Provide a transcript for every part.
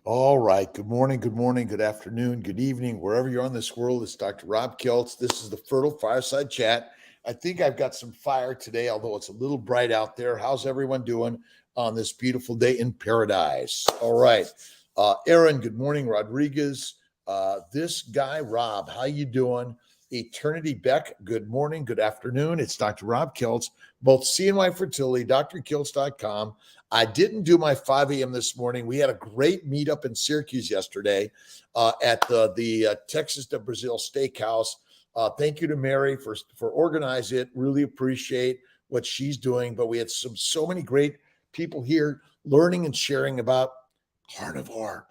All right. Good morning, good afternoon, good evening, wherever you're on this world. It's Dr. Rob Keltz. This is the Fertile Fireside Chat. I think I've got some fire today, although it's a little bright out there. How's everyone doing on this beautiful day in paradise? All right. Aaron, good morning. Rodriguez, this guy, Rob, how you doing? Eternity Beck, good morning, good afternoon. It's Dr. Rob Keltz, both CNY Fertility, drkeltz.com. I didn't do my 5 a.m. this morning. We had a great meetup in Syracuse yesterday at the Texas de Brazil Steakhouse. Thank you to Mary for organizing it. Really appreciate what she's doing. But we had so many great people here learning and sharing about carnivore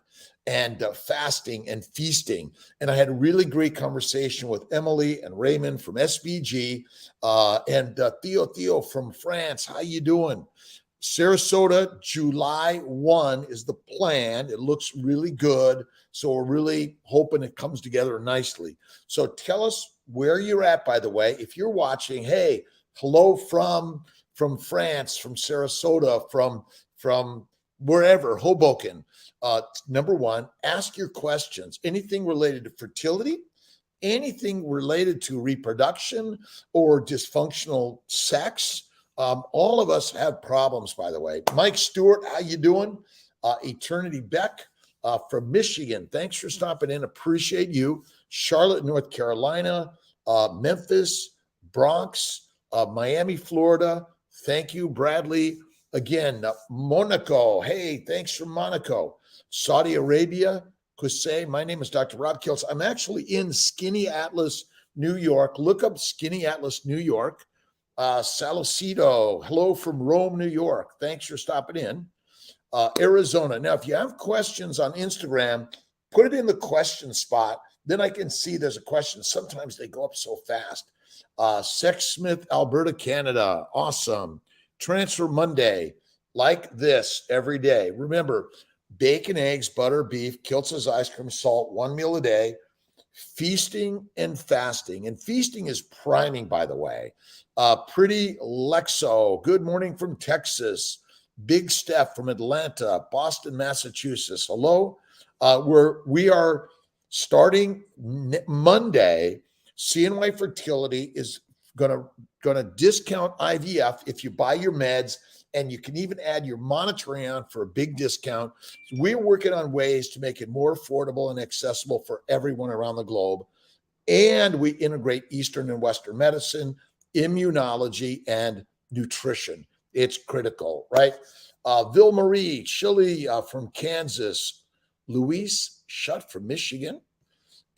and fasting and feasting. And I had a really great conversation with Emily and Raymond from SBG and Theo from France. How you doing? Sarasota, July 1 is the plan. It looks really good. So we're really hoping it comes together nicely. So tell us where you're at, by the way. If you're watching, hey, hello from France, from Sarasota, from wherever, Hoboken. Number one, ask your questions. Anything related to fertility, anything related to reproduction or dysfunctional sex. All of us have problems, by the way. Mike Stewart, how you doing? Eternity Beck from Michigan. Thanks for stopping in. Appreciate you. Charlotte, North Carolina, Memphis, Bronx, Miami, Florida. Thank you, Bradley. Again, Monaco. Hey, thanks from Monaco. Saudi Arabia, Kusay. My name is Dr. Rob Keltz. I'm actually in Skinny Atlas, New York. Look up Skinny Atlas, New York. Salocido, hello from Rome, New York. Thanks for stopping in. Arizona. Now, if you have questions on Instagram, put it in the question spot. Then I can see there's a question. Sometimes they go up so fast. Sexsmith, Alberta, Canada. Awesome. Transfer Monday, like this every day. Remember, bacon, eggs, butter, beef, Kiltz's ice cream, salt, one meal a day. Feasting and fasting. And feasting is priming, by the way. Pretty Lexo, good morning from Texas. Big Steph from Atlanta, Boston, Massachusetts. Hello. We are starting Monday. CNY Fertility is gonna discount IVF if you buy your meds, and you can even add your monitoring on for a big discount. We're working on ways to make it more affordable and accessible for everyone around the globe. And we integrate Eastern and Western medicine, immunology, and nutrition. It's critical, right? Ville Marie, Chile from Kansas, Luis Shutt from Michigan,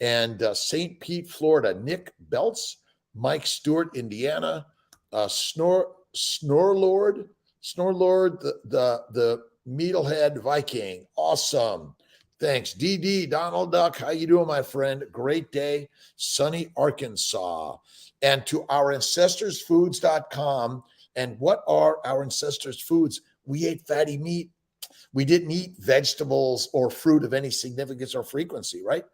and St. Pete, Florida, Nick Belts, Mike Stewart, Indiana, Snorlord, the Meadlehead Viking. Awesome. Thanks. DD, Donald Duck, how you doing, my friend? Great day. Sunny, Arkansas. And to ourancestorsfoods.com. And what are our ancestors' foods? We ate fatty meat. We didn't eat vegetables or fruit of any significance or frequency, right?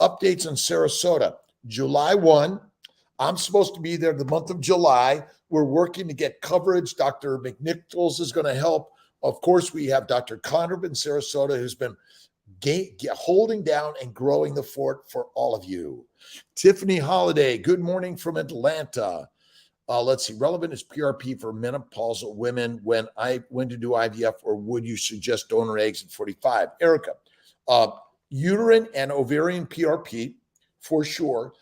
Updates on Sarasota. July 1. I'm supposed to be there the month of July. We're working to get coverage. Dr. McNichols is going to help. Of course, we have Dr. Conrad in Sarasota, who's been holding down and growing the fort for all of you. Tiffany Holiday, good morning from Atlanta. Let's see, relevant is PRP for menopausal women when to do IVF, or would you suggest donor eggs at 45? Erica, uterine and ovarian PRP for sure.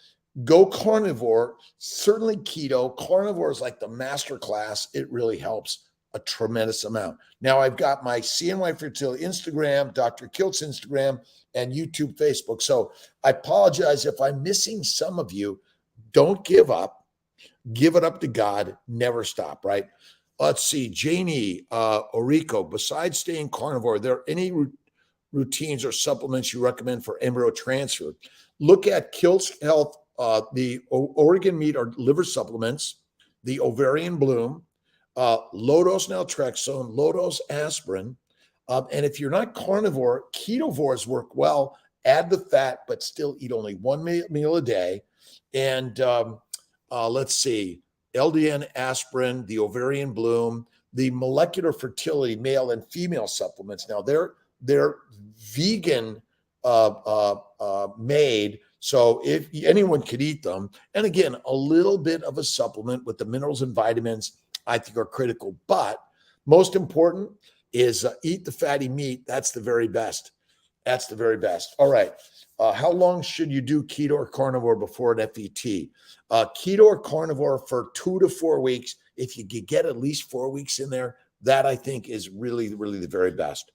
Go carnivore, certainly keto. Carnivore is like the master class. It really helps a tremendous amount. Now I've got my CNY Fertility Instagram, Dr. Kiltz Instagram, and YouTube, Facebook. So I apologize if I'm missing some of you. Don't give up. Give it up to God. Never stop, right? Let's see. Janie Orico, besides staying carnivore, are there any routines or supplements you recommend for embryo transfer? Look at Kiltz Health, the Oregon meat or liver supplements, the ovarian bloom, low-dose naltrexone, low-dose aspirin. And if you're not carnivore, ketovores work well. Add the fat, but still eat only one meal a day. And let's see, LDN aspirin, the ovarian bloom, the molecular fertility, male and female supplements. Now, they're They're vegan made, so if anyone could eat them. And again, a little bit of a supplement with the minerals and vitamins I think are critical. But most important is eat the fatty meat. That's the very best. That's the very best. All right. How long should you do keto or carnivore before an FET? Keto or carnivore for 2 to 4 weeks. If you could get at least 4 weeks in there, that I think is really, really the very best.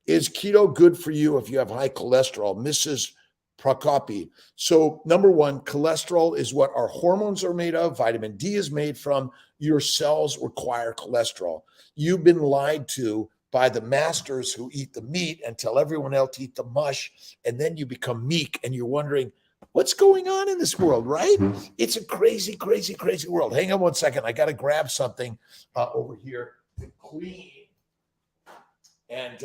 Is keto good for you if you have high cholesterol? Mrs. Prokopi. So, number one, cholesterol is what our hormones are made of. Vitamin D is made from. Your cells require cholesterol. You've been lied to by the masters who eat the meat and tell everyone else to eat the mush. And then you become meek and you're wondering, what's going on in this world, right? It's a crazy, crazy, crazy world. Hang on one second. I got to grab something over here to clean. And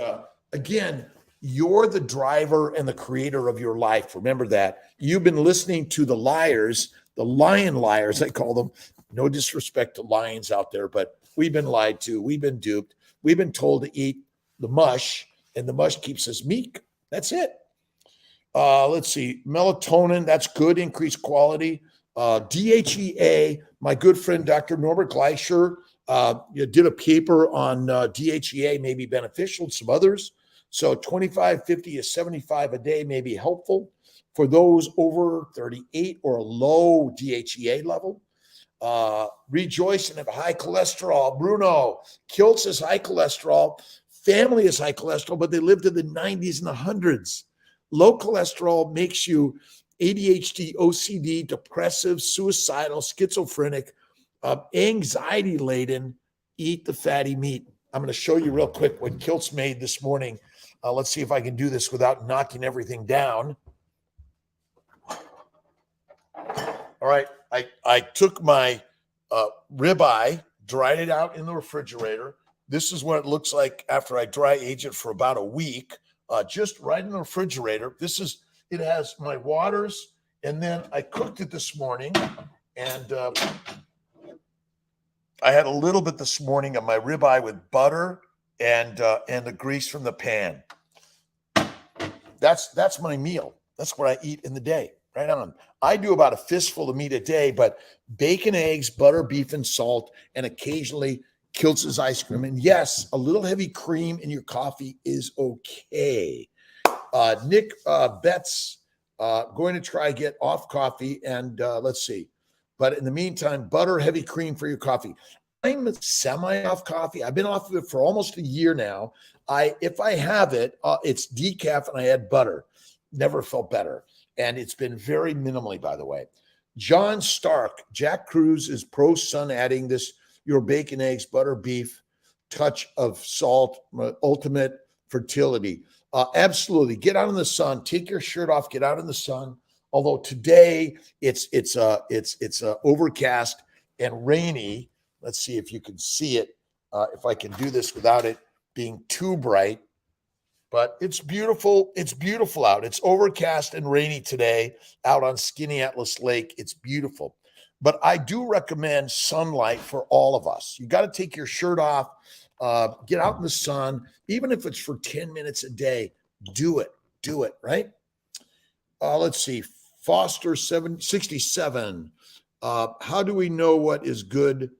again, you're the driver and the creator of your life. Remember that. You've been listening to the liars, the lion liars, I call them. No disrespect to lions out there, but we've been lied to. We've been duped. We've been told to eat the mush, and the mush keeps us meek. That's it. Let's see. Melatonin, that's good, increased quality. DHEA, my good friend, Dr. Norbert Gleischer, did a paper on DHEA may be beneficial, some others. So 25, 50 to 75 a day may be helpful for those over 38 or a low DHEA level. Rejoice and have high cholesterol. Bruno, Kiltz is high cholesterol. Family is high cholesterol, but they lived in the 90s and the hundreds. Low cholesterol makes you ADHD, OCD, depressive, suicidal, schizophrenic, anxiety laden. Eat the fatty meat. I'm going to show you real quick what Kiltz made this morning. Let's see if I can do this without knocking everything down. All right. I took my ribeye, dried it out in the refrigerator. This is what it looks like after I dry age it for about a week, just right in the refrigerator. It has my waters, and then I cooked it this morning, and I had a little bit this morning of my ribeye with butter and the grease from the pan. That's my meal. That's what I eat in the day. Right on. I do about a fistful of meat a day, but bacon, eggs, butter, beef, and salt, and occasionally Kiltz's ice cream. And yes, a little heavy cream in your coffee is okay. Nick Betts, going to try get off coffee, and let's see. But in the meantime, butter, heavy cream for your coffee. I'm semi off coffee. I've been off of it for almost a year now. If I have it, it's decaf and I add butter. Never felt better. And it's been very minimally, by the way. John Stark, Jack Cruz is pro-sun adding this, your bacon, eggs, butter, beef, touch of salt, ultimate fertility. Absolutely. Get out in the sun. Take your shirt off. Get out in the sun. Although today it's overcast and rainy. Let's see if you can see it. If I can do this without it being too bright. But it's beautiful. It's beautiful out. It's overcast and rainy today out on Skinny Atlas Lake. It's beautiful. But I do recommend sunlight for all of us. You got to take your shirt off, get out in the sun, even if it's for 10 minutes a day. Do it, right? Let's see. Foster 767. How do we know what is good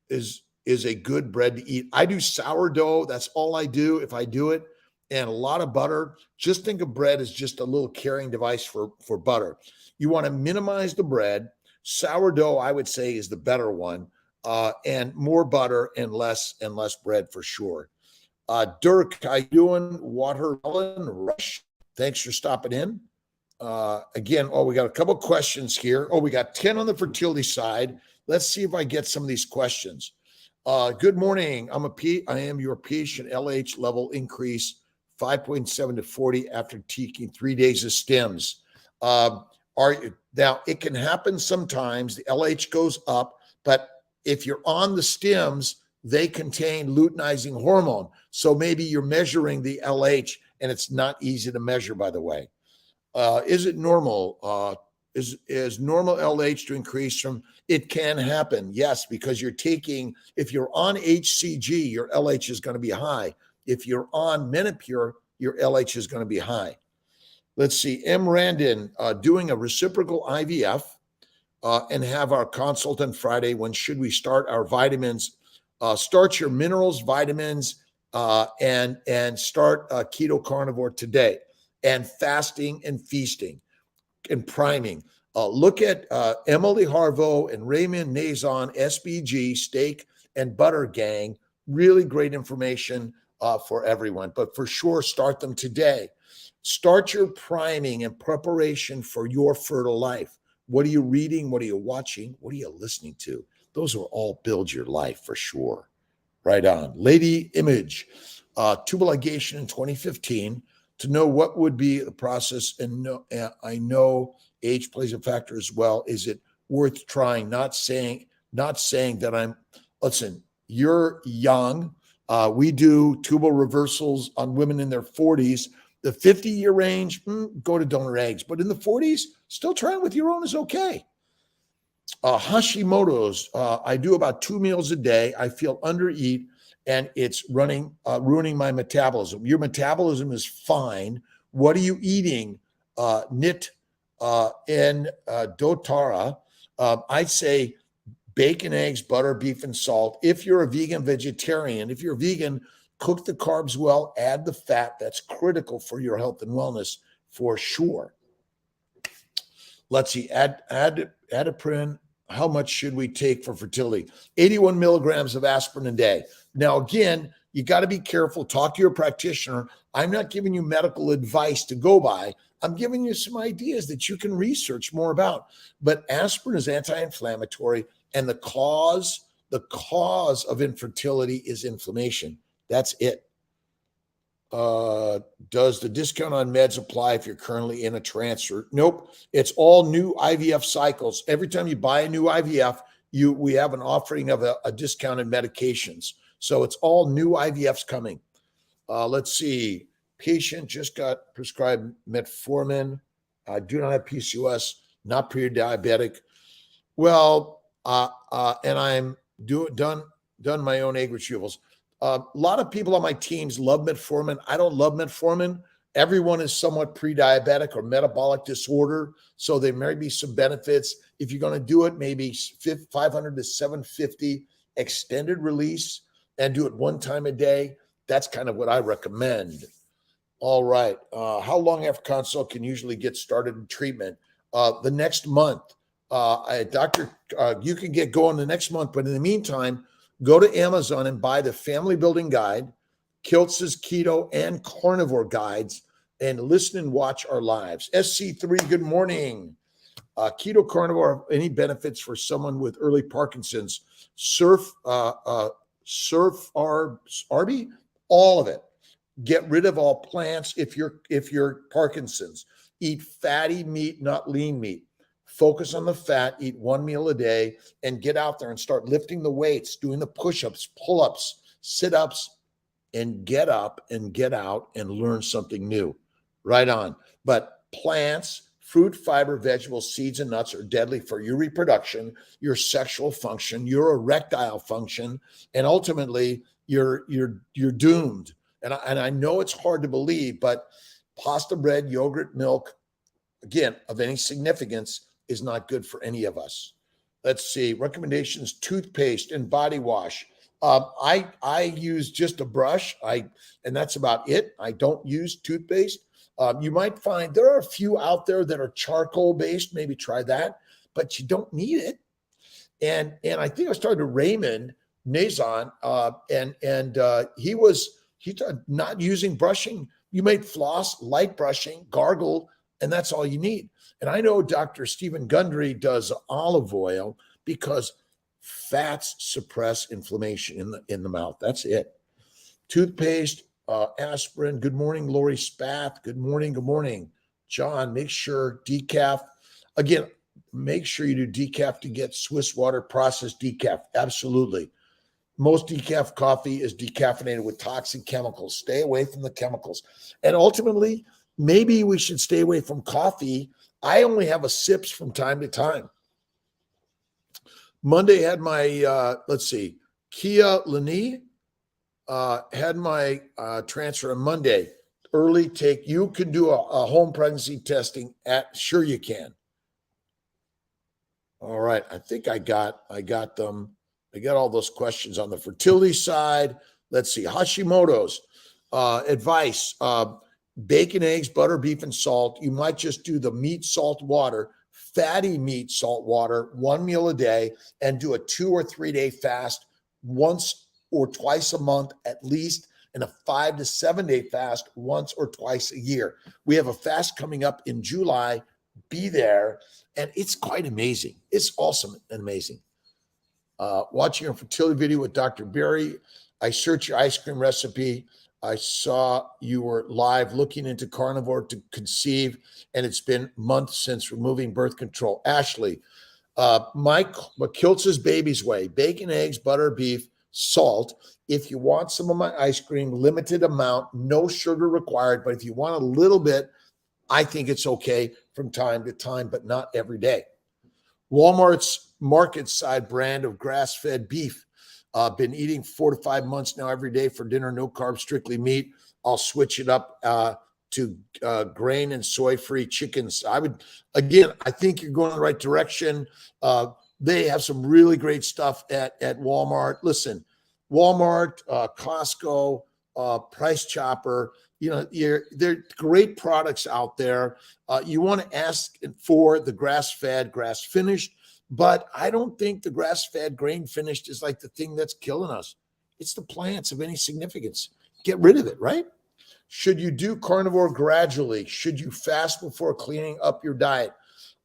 is a good bread to eat? I do sourdough. That's all I do if I do it. And a lot of butter. Just think of bread as just a little carrying device for butter. You want to minimize the bread. Sourdough, I would say, is the better one. And more butter and less bread for sure. Dirk, how you doing? Watermelon Rush. Thanks for stopping in. Again, we got a couple questions here. We got 10 on the fertility side. Let's see if I get some of these questions. Good morning. I am your patient. LH level increase 5.7 to 40 after taking 3 days of stems. Now it can happen sometimes. The LH goes up, but if you're on the stems, they contain luteinizing hormone. So maybe you're measuring the LH and it's not easy to measure, by the way. Is it normal? Is normal LH to increase from? It can happen, yes, because if you're on HCG, your LH is going to be high. If you're on Menopur, your LH is going to be high. Let's see, M. Randon, doing a reciprocal IVF and have our consult on Friday. When should we start our vitamins? Start your minerals, vitamins, and start keto carnivore today, and fasting and feasting and priming. Look at Emily Harvo and Raymond Nazon, SBG, Steak and Butter Gang. Really great information for everyone, but for sure, start them today. Start your priming and preparation for your fertile life. What are you reading? What are you watching? What are you listening to? Those will all build your life for sure. Right on. Lady Image, tubal ligation in 2015. To know what would be the process, and I know age plays a factor as well. Is it worth trying? Not saying that I'm. Listen, you're young. We do tubal reversals on women in their 40s. The 50-year range, go to donor eggs. But in the 40s, still trying with your own is okay. Hashimoto's, I do about 2 meals a day. I feel undereat, and it's ruining my metabolism. Your metabolism is fine. What are you eating? Nit and Dotara. I'd say bacon, eggs, butter, beef, and salt. If you're a vegan, vegetarian, if you're vegan, cook the carbs well, add the fat. That's critical for your health and wellness for sure. Let's see, aspirin. How much should we take for fertility? 81 milligrams of aspirin a day. Now, again, you got to be careful. Talk to your practitioner. I'm not giving you medical advice to go by. I'm giving you some ideas that you can research more about. But aspirin is anti-inflammatory, and the cause of infertility is inflammation. That's it. Does the discount on meds apply if you're currently in a transfer? Nope. It's all new IVF cycles. Every time you buy a new IVF, we have an offering of a discounted medications. So it's all new IVFs coming. Let's see. Patient just got prescribed metformin. I do not have PCOS, not pre-diabetic. Well, and I'm done my own egg retrievals. A lot of people on my teams love metformin. I don't love metformin. Everyone is somewhat pre-diabetic or metabolic disorder, so there may be some benefits. If you're going to do it, maybe 500 to 750 extended release and do it one time a day. That's kind of what I recommend. All right. How long after consult can usually get started in treatment? The next month. You can get going the next month, but in the meantime, go to Amazon and buy the Family Building Guide, Kiltz's Keto and Carnivore Guides, and listen and watch our lives. SC3, good morning. Keto Carnivore, any benefits for someone with early Parkinson's? Surf Arby, all of it. Get rid of all plants if you're Parkinson's. Eat fatty meat, not lean meat. Focus on the fat, eat one meal a day, and get out there and start lifting the weights, doing the push-ups, pull-ups, sit-ups, and get up and get out and learn something new. Right on. But plants, fruit, fiber, vegetables, seeds, and nuts are deadly for your reproduction, your sexual function, your erectile function, and ultimately you're doomed. And I know it's hard to believe, but pasta, bread, yogurt, milk, again, of any significance, is not good for any of us. Let's see. Recommendations: toothpaste and body wash. I use just a brush. And that's about it. I don't use toothpaste. You might find there are a few out there that are charcoal based. Maybe try that, but you don't need it. And I think I started with Raymond Nazon, and he started not using brushing. You might floss, light brushing, gargle, and that's all you need. And I know Dr. Stephen Gundry does olive oil because fats suppress inflammation in the mouth. That's it. Toothpaste, aspirin. Good morning, Lori Spath. Good morning. John, make sure decaf. Again, make sure you do decaf to get Swiss water processed decaf. Absolutely. Most decaf coffee is decaffeinated with toxic chemicals. Stay away from the chemicals. And ultimately, maybe we should stay away from coffee. I only have a sips from time to time. Monday had my, Kia Lani had my transfer on Monday. early take. You can do a home pregnancy testing sure you can. All right. I think I got them. I got all those questions on the fertility side. Let's see. Hashimoto's advice. Bacon, eggs, butter, beef, and salt. You might just do the meat, salt, water, fatty meat, salt, water, 1 meal a day, and do a 2 or 3 day fast once or twice a month at least, and a 5 to 7 day fast once or twice a year. We have a fast coming up in July. Be there. And it's quite amazing. It's awesome and amazing. Watching a fertility video with Dr. Berry. I searched your ice cream recipe. I saw you were live looking into carnivore to conceive, and it's been months since removing birth control. Ashley, Mike McKiltz's Baby's Way, bacon, eggs, butter, beef, salt. If you want some of my ice cream, limited amount, no sugar required, but if you want a little bit, I think it's okay from time to time, but not every day. Walmart's market side brand of grass-fed beef. Been eating 4 to 5 months now every day for dinner, no carbs, strictly meat. I'll switch it up to grain and soy-free chickens. I think you're going in the right direction. They have some really great stuff at Walmart. Listen, Walmart, Costco, Price Chopper, they're great products out there. You want to ask for the grass-fed, grass-finished, but I don't think the grass-fed, grain-finished is like the thing that's killing us. It's the plants of any significance. Get rid of it, right? Should you do carnivore gradually? Should you fast before cleaning up your diet?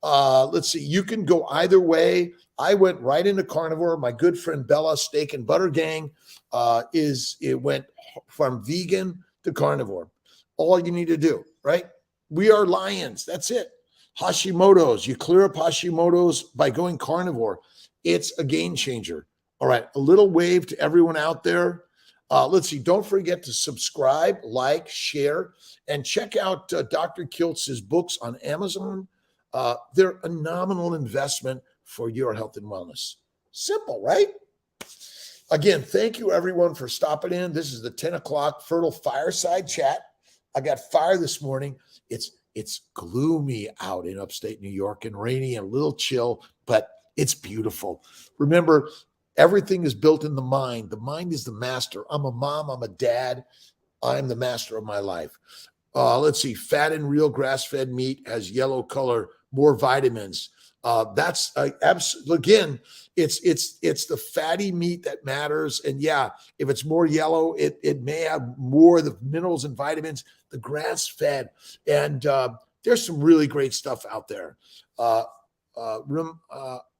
Let's see. You can go either way. I went right into carnivore. My good friend Bella, Steak and Butter Gang, it went from vegan to carnivore. All you need to do, right? We are lions. That's it. Hashimoto's. You clear up Hashimoto's by going carnivore. It's a game changer. All right. A little wave to everyone out there. Let's see. Don't forget to subscribe, like, share, and check out Dr. Kiltz's books on Amazon. They're a nominal investment for your health and wellness. Simple, right? Again, thank you everyone for stopping in. This is the 10 o'clock Fertile Fireside Chat. I got fire this morning. It's gloomy out in upstate New York and rainy and a little chill, but it's beautiful. Remember, everything is built in the mind. The mind is the master. I'm a mom. I'm a dad. I'm the master of my life. Let's see. Fat and real grass-fed meat has yellow color, more vitamins. That's absolutely, again, it's the fatty meat that matters. And yeah, if it's more yellow, it may have more of the minerals and vitamins, the grass-fed. And there's some really great stuff out there.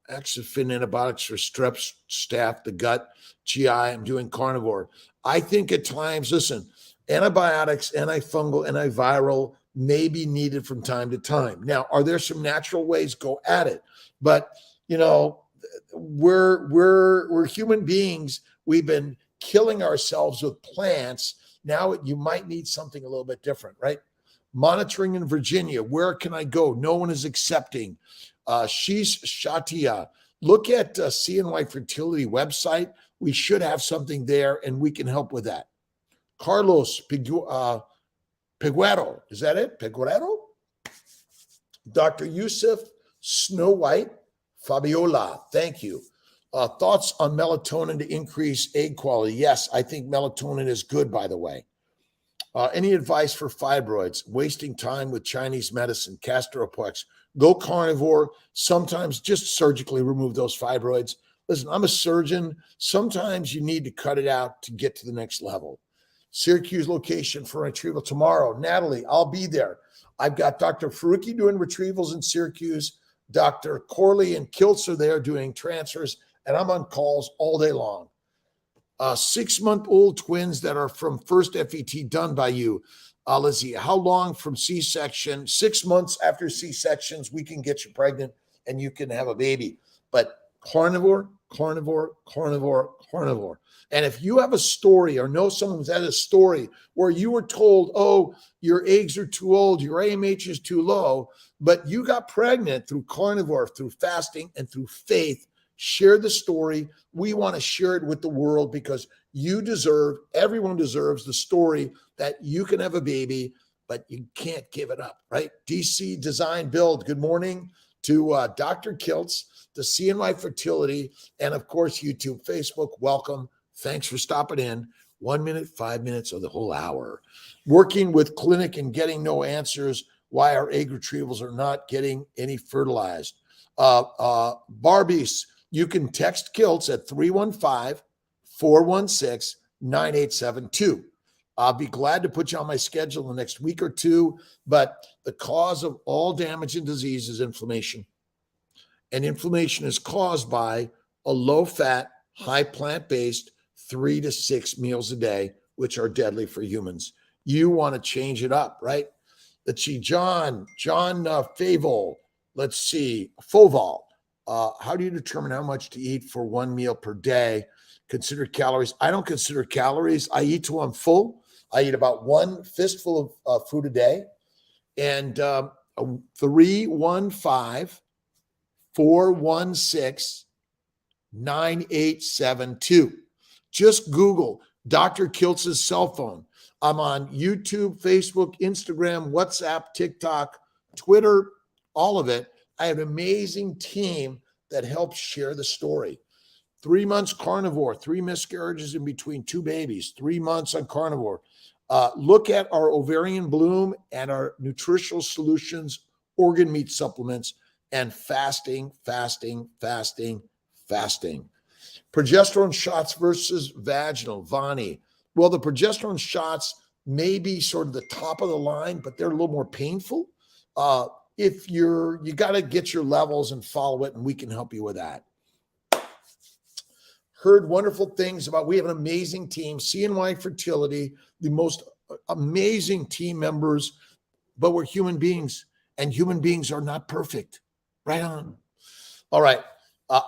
Axifin antibiotics for strep, staph, the gut, GI. I'm doing carnivore. I think at times, listen, antibiotics, antifungal, antiviral may be needed from time to time. Now, are there some natural ways? Go at it. But, we're human beings. We've been killing ourselves with plants. Now you might need something a little bit different, right? Monitoring in Virginia. Where can I go? No one is accepting. She's Shatia. Look at CNY Fertility website. We should have something there, and we can help with that. Carlos Peguero. Is that it? Peguero? Dr. Yusuf Snow White. Fabiola. Thank you. Thoughts on melatonin to increase egg quality? Yes, I think melatonin is good, by the way. Any advice for fibroids? Wasting time with Chinese medicine, Castroplex. Go carnivore. Sometimes just surgically remove those fibroids. Listen, I'm a surgeon. Sometimes you need to cut it out to get to the next level. Syracuse location for retrieval tomorrow. Natalie, I'll be there. I've got Dr. Faruqi doing retrievals in Syracuse. Dr. Corley and Kiltz are there doing transfers, and I'm on calls all day long. 6-month-old twins that are from first FET done by you. Let's see, how long from C-section? 6 months after C-sections, we can get you pregnant and you can have a baby. But carnivore, carnivore, carnivore, carnivore. And if you have a story or know someone who's had a story where you were told, oh, your eggs are too old, your AMH is too low, but you got pregnant through carnivore, through fasting, and through faith, Share the story. We want to share it with the world because everyone deserves the story that you can have a baby, but you can't give it up, right? DC Design Build, good morning to Dr. Kiltz, to CNY Fertility, and of course, YouTube, Facebook, welcome. Thanks for stopping in. 1 minute, 5 minutes, or the whole hour. Working with clinic and getting no answers why our egg retrievals are not getting any fertilized. Barbies, you can text Kiltz at 315-416-9872. I'll be glad to put you on my schedule in the next week or two, but the cause of all damage and disease is inflammation. And inflammation is caused by a low-fat, high plant-based 3 to 6 meals a day, which are deadly for humans. You want to change it up, right? Let's see, John Favel. Let's see, Foval. How do you determine how much to eat for one meal per day? Consider calories. I don't consider calories. I eat till I'm full. I eat about one fistful of food a day. And 315-416-9872. Just Google Dr. Kiltz's cell phone. I'm on YouTube, Facebook, Instagram, WhatsApp, TikTok, Twitter, all of it. I have an amazing team that helps share the story. 3 months carnivore, 3 miscarriages in between 2 babies, 3 months on carnivore. Look at our ovarian bloom and our nutritional solutions, organ meat supplements, and fasting. Progesterone shots versus vaginal, Vani. Well, the progesterone shots may be sort of the top of the line, but they're a little more painful. If you got to get your levels and follow it, and we can help you with that. Heard wonderful things about, we have an amazing team, CNY Fertility, the most amazing team members, but we're human beings, and human beings are not perfect. Right on. All right.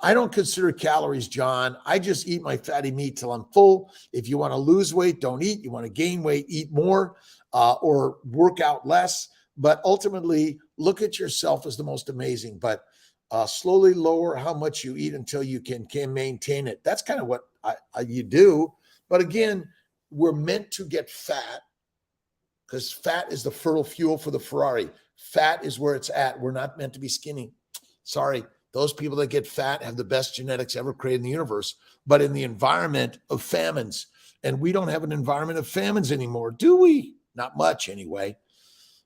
I don't consider calories, John. I just eat my fatty meat till I'm full. If you want to lose weight, don't eat. You want to gain weight, eat more, or work out less. But ultimately, look at yourself as the most amazing. But slowly lower how much you eat until you can maintain it. That's kind of what you do. But again, we're meant to get fat because fat is the fertile fuel for the Ferrari. Fat is where it's at. We're not meant to be skinny. Sorry. Those people that get fat have the best genetics ever created in the universe, but in the environment of famines. And we don't have an environment of famines anymore, do we? Not much anyway.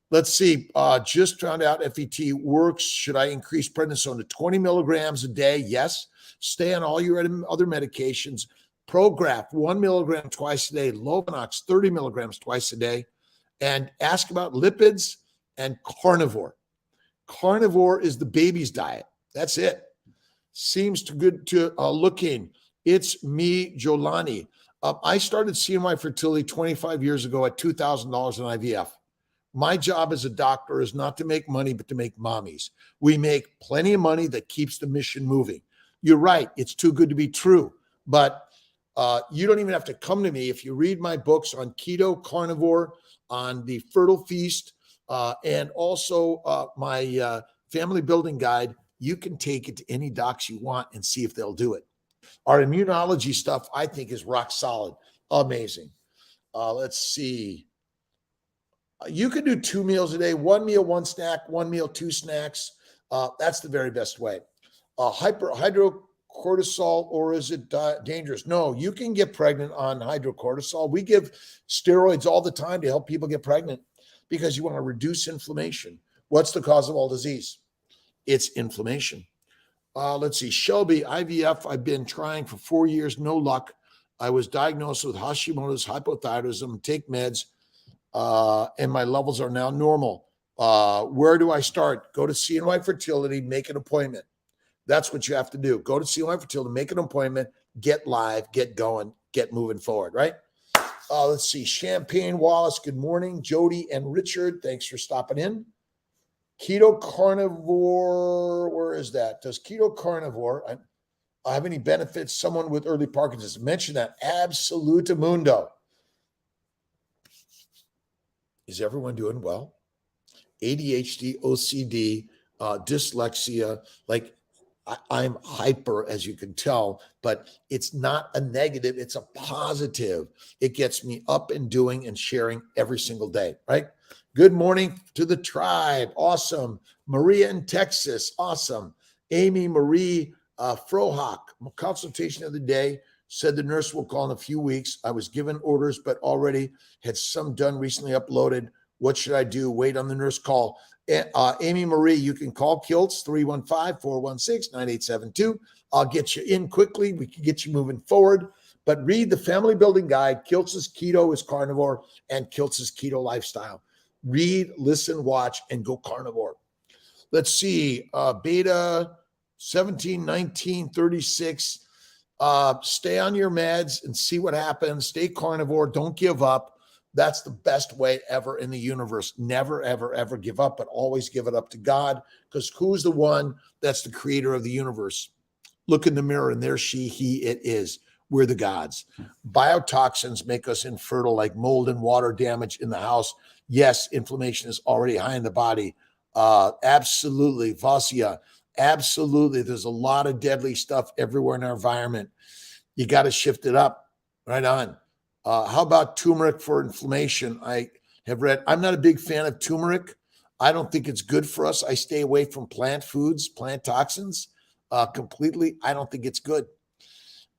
Let's see. Just found out FET works. Should I increase prednisone to 20 milligrams a day? Yes. Stay on all your other medications. Prograf, 1 milligram twice a day. Lovenox, 30 milligrams twice a day. And ask about lipids and carnivore. Carnivore is the baby's diet. That's it. Seems too good to looking. It's me, Jolani. I started CNY Fertility 25 years ago at $2,000 in IVF. My job as a doctor is not to make money, but to make mommies. We make plenty of money that keeps the mission moving. You're right. It's too good to be true. But you don't even have to come to me. If you read my books on keto, carnivore, on the fertile feast, and also my family building guide, you can take it to any docs you want and see if they'll do it. Our immunology stuff, I think, is rock solid. Amazing. Let's see. You can do 2 meals a day, 1 meal, 1 snack, 1 meal, 2 snacks. That's the very best way. Hydrocortisol, or is it dangerous? No, you can get pregnant on hydrocortisol. We give steroids all the time to help people get pregnant because you want to reduce inflammation. What's the cause of all disease? It's inflammation. Let's see. Shelby, IVF, I've been trying for 4 years, no luck. I was diagnosed with Hashimoto's hypothyroidism, take meds, and my levels are now normal. Where do I start? Go to CNY Fertility, make an appointment. That's what you have to do. Go to CNY Fertility, make an appointment, get live, get going, get moving forward, right? Let's see. Champagne Wallace, good morning. Jody and Richard, thanks for stopping in. Keto carnivore, where is that? Does keto carnivore have any benefits? Someone with early Parkinson's, mention that. Absolute mundo. Is everyone doing well? ADHD, OCD, dyslexia. Like, I'm hyper, as you can tell, but it's not a negative. It's a positive. It gets me up and doing and sharing every single day, right? Good morning to the tribe. Awesome. Maria in Texas. Awesome. Amy Marie Frohock. Consultation of the day. Said the nurse will call in a few weeks. I was given orders, but already had some done recently uploaded. What should I do? Wait on the nurse call. Amy Marie, you can call Kiltz 315-416-9872. I'll get you in quickly. We can get you moving forward. But read the Family Building Guide. Kiltz's Keto is Carnivore and Kiltz's Keto Lifestyle. Read, listen, watch, and go carnivore. Let's see. Beta 171936. Stay on your meds and see what happens. Stay carnivore. Don't give up. That's the best way ever in the universe. Never, ever, ever give up, but always give it up to God, because who's the one that's the creator of the universe? Look in the mirror and there she, he, it is. We're the gods. Biotoxins make us infertile, like mold and water damage in the house. Yes, inflammation is already high in the body. Absolutely. Vasia. Absolutely. There's a lot of deadly stuff everywhere in our environment. You got to shift it up. Right on. How about turmeric for inflammation? I have read, I'm not a big fan of turmeric. I don't think it's good for us. I stay away from plant foods, plant toxins completely. I don't think it's good.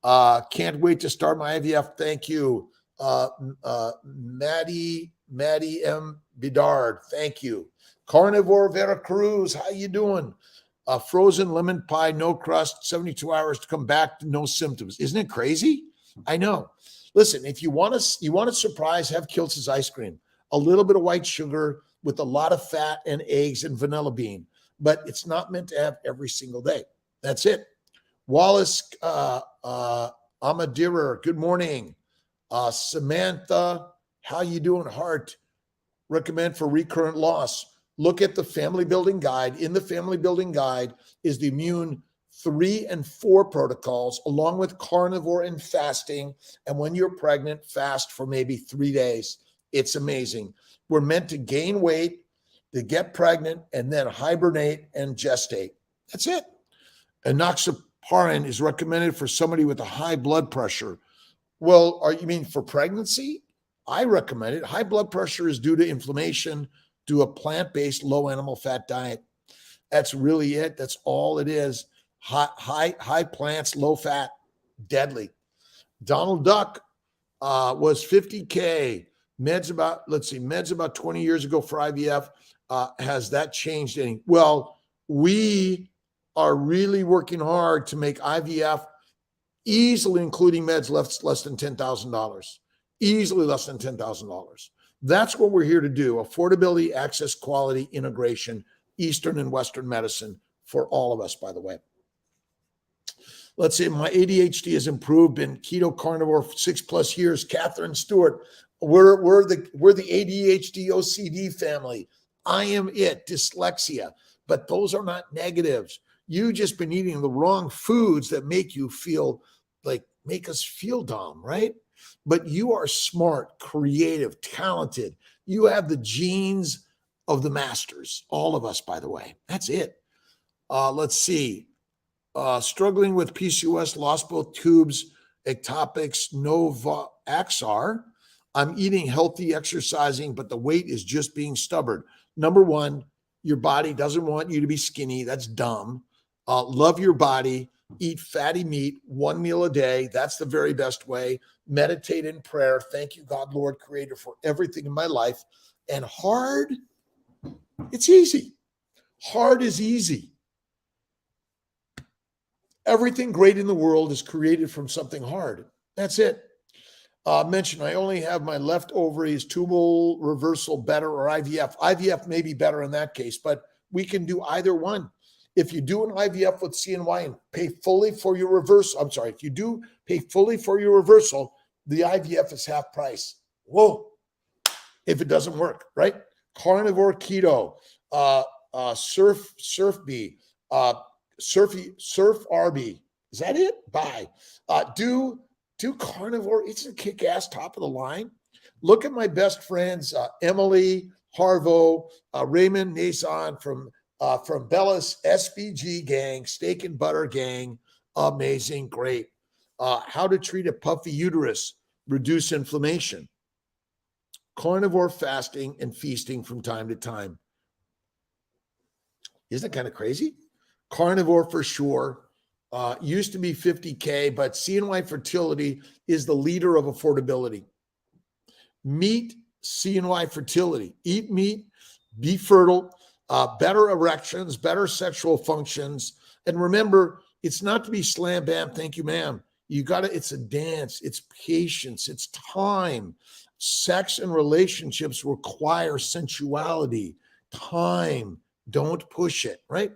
Can't wait to start my IVF. Thank you. Maddie M. Bedard. Thank you. Carnivore Veracruz. How you doing? Frozen lemon pie, no crust, 72 hours to come back, no symptoms. Isn't it crazy? I know. Listen, if you want a surprise, have Kiltz's ice cream. A little bit of white sugar with a lot of fat and eggs and vanilla bean, but it's not meant to have every single day. That's it. Wallace Amadira, good morning. Samantha, how you doing, Heart? Recommend for recurrent loss. Look at the Family Building Guide. In the Family Building Guide is the immune 3 and 4 protocols, along with carnivore and fasting. And when you're pregnant, fast for maybe 3 days. It's amazing. We're meant to gain weight, to get pregnant, and then hibernate and gestate. That's it. Enoxaparin is recommended for somebody with a high blood pressure. Well, you mean for pregnancy? I recommend it. High blood pressure is due to inflammation, due to a plant-based low animal fat diet. That's really it. That's all it is. High plants, low fat, deadly. Donald Duck was 50K. Meds about 20 years ago for IVF. Has that changed any? Well, we are really working hard to make IVF easily, including meds, less than $10,000. Easily less than $10,000. That's what we're here to do. Affordability, access, quality, integration, Eastern and Western medicine for all of us, by the way. Let's say my ADHD has improved, been keto carnivore for 6+ years. Catherine Stewart, we're the ADHD OCD family. I am it, dyslexia, but those are not negatives. You just been eating the wrong foods that make you feel like, make us feel dumb, right? But you are smart, creative, talented. You have the genes of the masters, all of us, by the way. That's it. Let's see. Struggling with PCOS, lost both tubes, ectopics, Nova Axar. I'm eating healthy, exercising, but the weight is just being stubborn. Number one, your body doesn't want you to be skinny. That's dumb. Love your body. Eat fatty meat, 1 meal a day. That's the very best way. Meditate in prayer. Thank you, God, Lord, Creator, for everything in my life. And hard, it's easy. Hard is easy. Everything great in the world is created from something hard. That's it. Mention, I only have my left ovaries, tubal reversal better, or IVF. IVF may be better in that case, but we can do either one. If you do an IVF with CNY and pay fully for your reversal, if you do pay fully for your reversal, the IVF is half price. Whoa. If it doesn't work, right? Carnivore keto, surf B, surf RB. Is that it? Bye. Do carnivore. It's a kick-ass top of the line. Look at my best friends, Emily Harvo, Raymond Nason from from Bella's SBG gang, steak and butter gang. Amazing, great. How to treat a puffy uterus, reduce inflammation. Carnivore fasting and feasting from time to time. Isn't that kind of crazy? Carnivore for sure. Used to be 50K, but CNY Fertility is the leader of affordability. Meat, CNY Fertility. Eat meat, be fertile, better erections, better sexual functions. And remember, it's not to be slam bam, thank you, ma'am. It's a dance, it's patience, it's time. Sex and relationships require sensuality, time. Don't push it, right?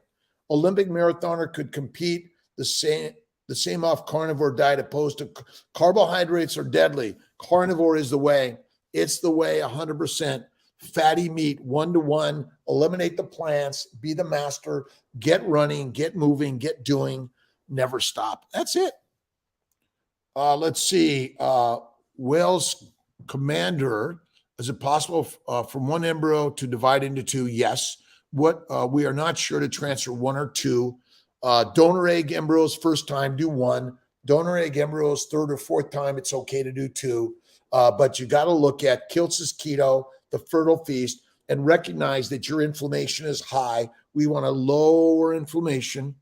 Olympic marathoner could compete the same off carnivore diet opposed to carbohydrates are deadly. Carnivore is the way. It's the way 100%. Fatty meat, 1-to-1, eliminate the plants, be the master, get running, get moving, get doing, never stop. That's it. Let's see. Whale's commander, is it possible from one embryo to divide into two? Yes. What we are not sure to transfer one or two. Donor egg embryos, first time, do one. Donor egg embryos, third or fourth time, it's okay to do two. But you got to look at Kiltz's keto, the fertile feast, and recognize that your inflammation is high. We want to lower inflammation.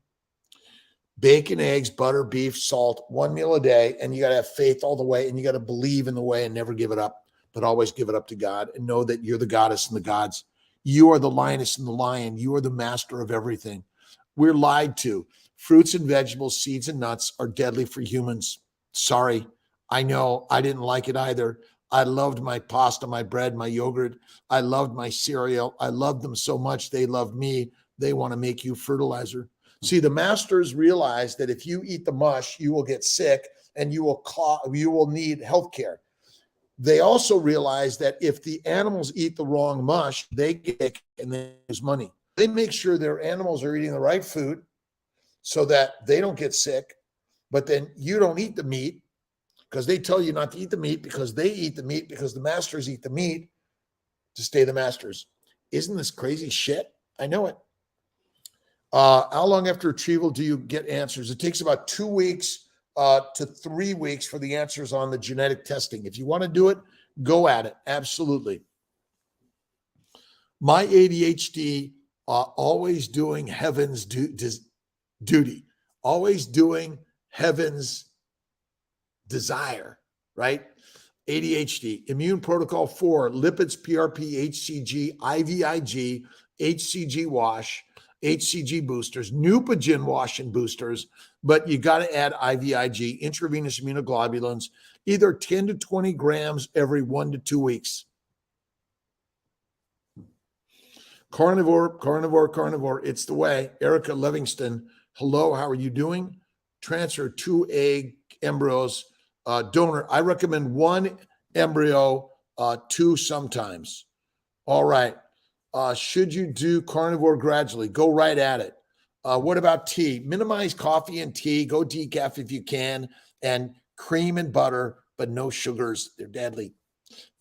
Bacon, eggs, butter, beef, salt, one meal a day. And you got to have faith all the way. And you got to believe in the way and never give it up, but always give it up to God and know that you're the goddess and the gods. You are the lioness and the lion. You are the master of everything. We're lied to. Fruits and vegetables, seeds and nuts are deadly for humans. Sorry. I know. I didn't like it either. I loved my pasta, my bread, my yogurt. I loved my cereal. I loved them so much. They loved me. They want to make you fertilizer. See, the masters realize that if you eat the mush, you will get sick and you will need health care. They also realize that if the animals eat the wrong mush, they get sick and they lose money. They make sure their animals are eating the right food so that they don't get sick, but then you don't eat the meat because they tell you not to eat the meat because they eat the meat because the masters eat the meat to stay the masters. Isn't this crazy shit? I know it. How long after retrieval do you get answers? It takes about 2 weeks to 3 weeks for the answers on the genetic testing. If you want to do it, go at it. Absolutely. My ADHD, always doing heaven's duty, always doing heaven's desire, right? ADHD, immune protocol 4, lipids, PRP, HCG, IVIG, HCG wash, HCG boosters, Neupogen wash and boosters, but you got to add IVIG, intravenous immunoglobulins, either 10 to 20 grams every 1 to 2 weeks. Carnivore, carnivore, carnivore. It's the way. Erica Livingston, hello, how are you doing? Transfer 2 egg embryos. Donor, I recommend 1 embryo, 2 sometimes. All right. Should you do carnivore gradually? Go right at it. What about tea? Minimize coffee and tea. Go decaf if you can. And cream and butter, but no sugars. They're deadly.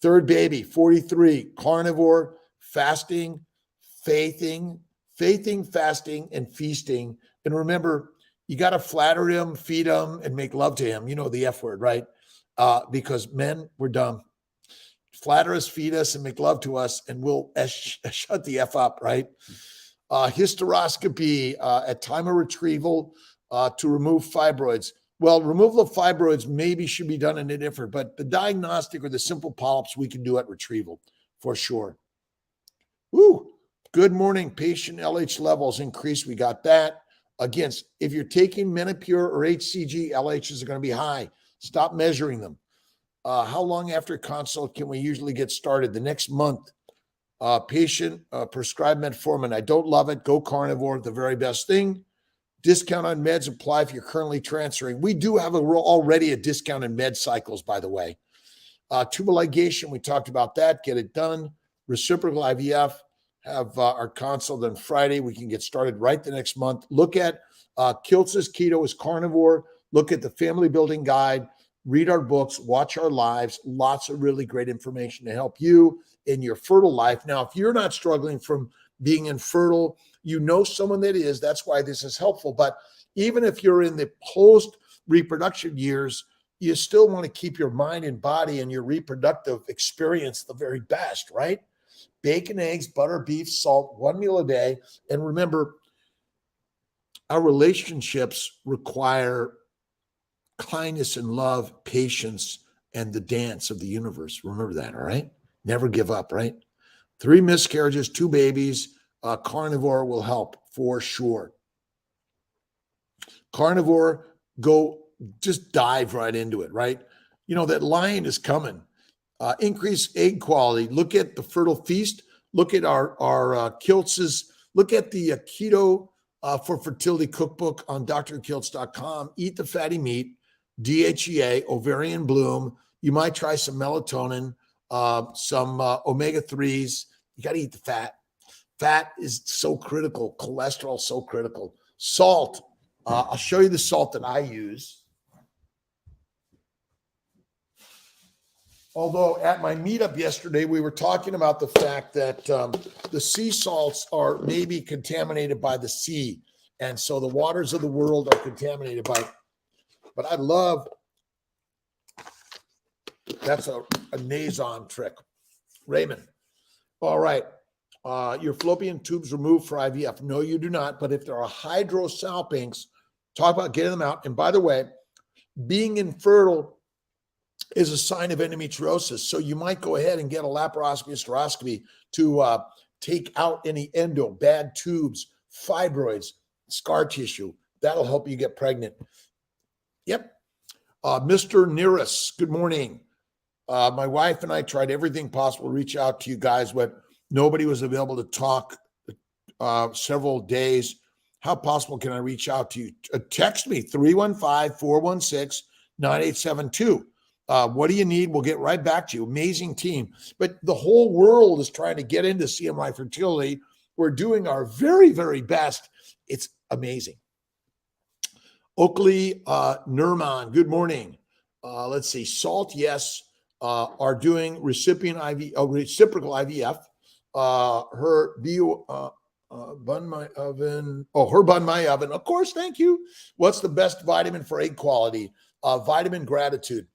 Third baby, 43. Carnivore, fasting, faithing, fasting, and feasting. And remember, you got to flatter him, feed him, and make love to him. You know the F word, right? Because men, we're dumb. Flatter us, feed us, and make love to us, and we'll shut the F up, right? Hysteroscopy at time of retrieval to remove fibroids. Well, removal of fibroids maybe should be done in a different, but the diagnostic or the simple polyps we can do at retrieval for sure. Woo! Good morning. Patient LH levels increased. We got that. Again, if you're taking Menopur or HCG, LHs are going to be high. Stop measuring them. How long after consult can we usually get started? The next month. Patient prescribed metformin. I don't love it. Go carnivore. The very best thing. Discount on meds apply if you're currently transferring. We do have already a discount in med cycles, by the way. Tubal ligation, we talked about that. Get it done. Reciprocal IVF. Have our consult on Friday. We can get started right the next month. Look at Kiltz's Keto is Carnivore. Look at the Family Building Guide. Read our books. Watch our lives. Lots of really great information to help you in your fertile life. Now, if you're not struggling from being infertile, you know someone that is. That's why this is helpful. But even if you're in the post-reproduction years, you still want to keep your mind and body and your reproductive experience the very best, right? Bacon, eggs, butter, beef, salt, 1 meal a day. And remember, our relationships require kindness and love, patience, and the dance of the universe. Remember that, all right? Never give up, right? 3 miscarriages, 2 babies. Carnivore will help for sure. Carnivore, just dive right into it, right? You know, that lion is coming. Increase egg quality. Look at the Fertile Feast. Look at our Kiltz's. Look at the Keto for Fertility Cookbook on drkiltz.com. Eat the fatty meat, DHEA, ovarian bloom. You might try some melatonin, some omega-3s. You got to eat the fat. Fat is so critical. Cholesterol so critical. Salt. I'll show you the salt that I use. Although at my meetup yesterday, we were talking about the fact that the sea salts are maybe contaminated by the sea. And so the waters of the world are contaminated by, but I love, that's a Nazon trick. Raymond. All right. Your fallopian tubes removed for IVF. No, you do not. But if there are hydrosalpinx, talk about getting them out. And by the way, being infertile is a sign of endometriosis. So you might go ahead and get a laparoscopy, hysteroscopy to take out any endo, bad tubes, fibroids, scar tissue. That'll help you get pregnant. Yep. Mr. Nearest, good morning. My wife and I tried everything possible to reach out to you guys, but nobody was available to talk several days. How possible can I reach out to you? Text me, 315-416-9872. What do you need? We'll get right back to you. Amazing team. But the whole world is trying to get into CMI fertility. We're doing our very, very best. It's amazing. Oakley Nurman, good morning. Let's see. Salt, yes, are doing reciprocal IVF. Her Bun My Oven. Oh, her Bun My Oven. Of course, thank you. What's the best vitamin for egg quality? Vitamin Gratitude.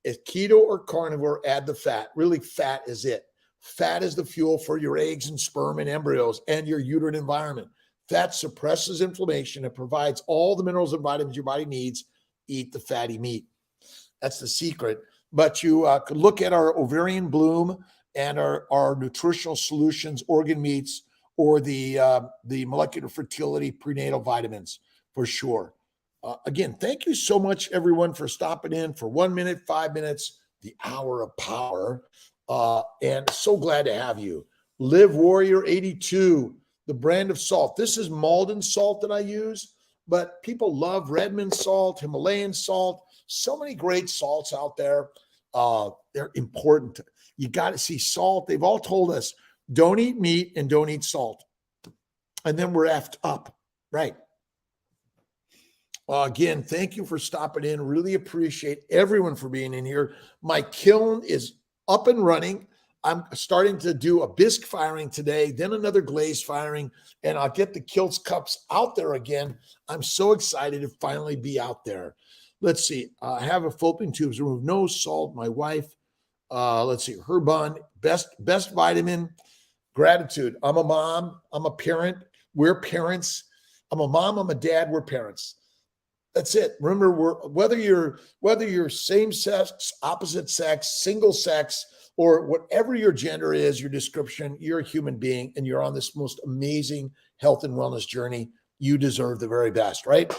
If keto or carnivore, add the fat. Really, fat is it. Fat is the fuel for your eggs and sperm and embryos and your uterine environment. Fat suppresses inflammation and provides all the minerals and vitamins your body needs. Eat the fatty meat. That's the secret. But you could look at our ovarian bloom and our nutritional solutions, organ meats, or the molecular fertility prenatal vitamins for sure. Again, thank you so much, everyone, for stopping in for 1 minute, 5 minutes, the hour of power. And so glad to have you. Live Warrior 82, the brand of salt. This is Malden salt that I use, but people love Redmond salt, Himalayan salt, so many great salts out there. They're important. You got to see salt. They've all told us, don't eat meat and don't eat salt. And then we're effed up, right? Again, thank you for stopping in. Really appreciate everyone for being in here. My kiln is up and running. I'm starting to do a bisque firing today, then another glaze firing, and I'll get the Kiltz cups out there again. I'm so excited to finally be out there. Let's see. I have a fallopian tubes removed. No salt. My wife. Let's see. Her bun. Best vitamin. Gratitude. I'm a mom. I'm a parent. We're parents. I'm a mom. I'm a dad. We're parents. That's it. Remember, whether you're same sex, opposite sex, single sex, or whatever your gender is, your description, you're a human being, and you're on this most amazing health and wellness journey. You deserve the very best, right?